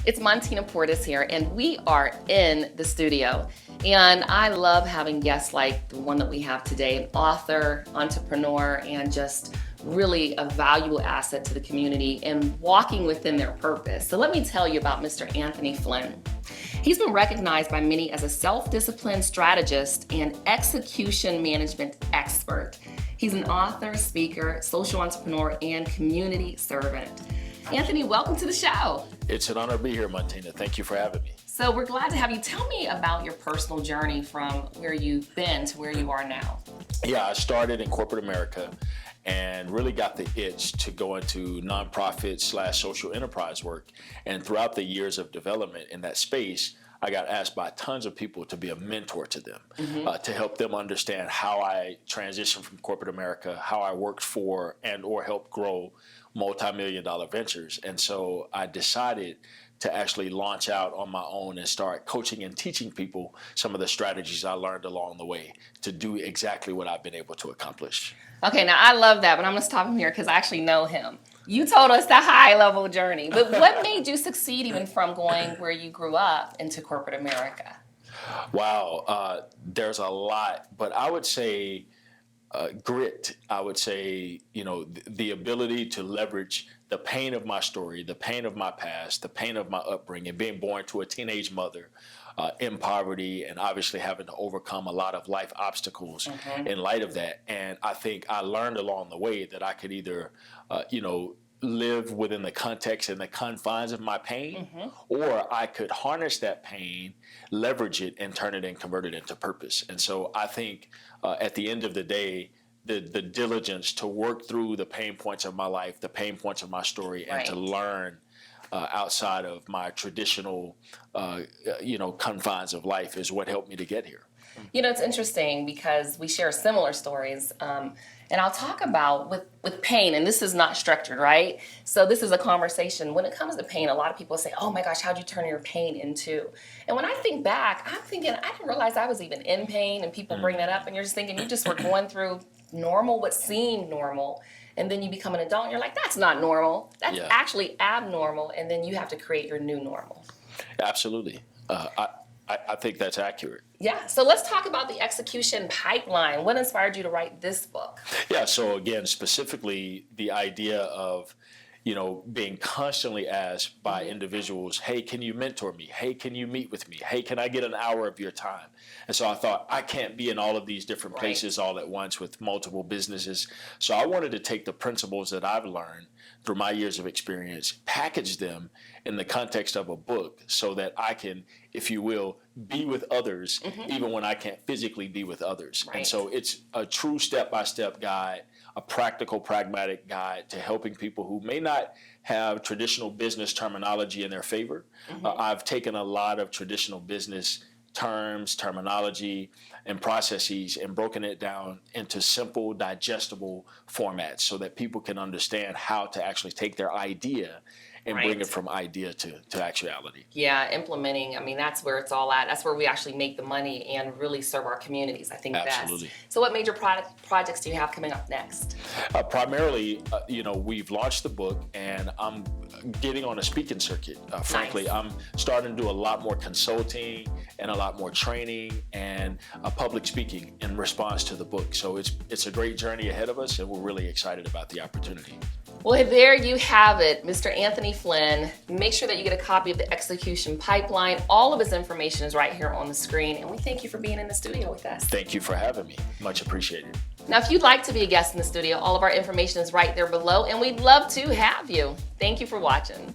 It's Montina Portis here, and we are in the studio. And I love having guests like the one that we have today, an author, entrepreneur, and just really a valuable asset to the community and walking within their purpose. So let me tell you about Mr. Anthony Flynn. He's been recognized by many as a self-discipline strategist and execution management expert. He's an author, speaker, social entrepreneur, and community servant. Anthony, welcome to the show. It's an honor to be here, Montina. Thank you for having me. So we're glad to have you. Tell me about your personal journey from where you've been to where you are now. Yeah, I started in corporate America and really got the itch to go into nonprofit / social enterprise work. And throughout the years of development in that space, I got asked by tons of people to be a mentor to them, to help them understand how I transitioned from corporate America, how I worked for and or helped grow multi-million-dollar ventures. And so I decided to actually launch out on my own and start coaching and teaching people some of the strategies I learned along the way to do exactly what I've been able to accomplish. Okay, now I love that, but I'm going to stop him here because I actually know him. You told us the high-level journey, but what made you succeed even from going where you grew up into corporate America? Wow, there's a lot, but I would say grit. I would say, the ability to leverage the pain of my story, the pain of my past, the pain of my upbringing, being born to a teenage mother in poverty, and obviously having to overcome a lot of life obstacles in light of that. And I think I learned along the way that I could either, live within the context and the confines of my pain, or I could harness that pain, leverage it, and turn it and convert it into purpose. And so I think at the end of the day, the diligence to work through the pain points of my life, the pain points of my story, and to learn outside of my traditional, confines of life is what helped me to get here. You know, it's interesting because we share similar stories. And I'll talk about with pain, and this is not structured, right? So this is a conversation. When it comes to pain, a lot of people say, oh my gosh, how'd you turn your pain into? And when I think back, I'm thinking, I didn't realize I was even in pain, and people bring that up, and you're just thinking you just were going through normal, what seemed normal, and then you become an adult, and you're like, that's not normal. That's actually abnormal, and then you have to create your new normal. Absolutely. I think that's accurate. Yeah, so let's talk about the execution pipeline. What inspired you to write this book? Yeah, so again, specifically the idea of, being constantly asked by individuals, hey, can you mentor me? Hey, can you meet with me? Hey, can I get an hour of your time? And so I thought, I can't be in all of these different places all at once with multiple businesses. So I wanted to take the principles that I've learned through my years of experience, package them in the context of a book so that I can, if you will, be with others even when I can't physically be with others. And so it's a true step-by-step guide, a practical, pragmatic guide to helping people who may not have traditional business terminology in their favor. I've taken a lot of traditional business terms, terminology, and processes and broken it down into simple, digestible formats so that people can understand how to actually take their idea and bring it from idea to actuality. Yeah, implementing, that's where it's all at. That's where we actually make the money and really serve our communities, I think. Absolutely. Best. So what major projects do you have coming up next? Primarily, we've launched the book, and I'm getting on a speaking circuit. Frankly, I'm starting to do a lot more consulting and a lot more training and public speaking in response to the book. So it's a great journey ahead of us, and we're really excited about the opportunity. Well, there you have it, Mr. Anthony Flynn. Make sure that you get a copy of the Execution Pipeline. All of his information is right here on the screen, and we thank you for being in the studio with us. Thank you for having me. Much appreciated. Now, if you'd like to be a guest in the studio, all of our information is right there below, and we'd love to have you. Thank you for watching.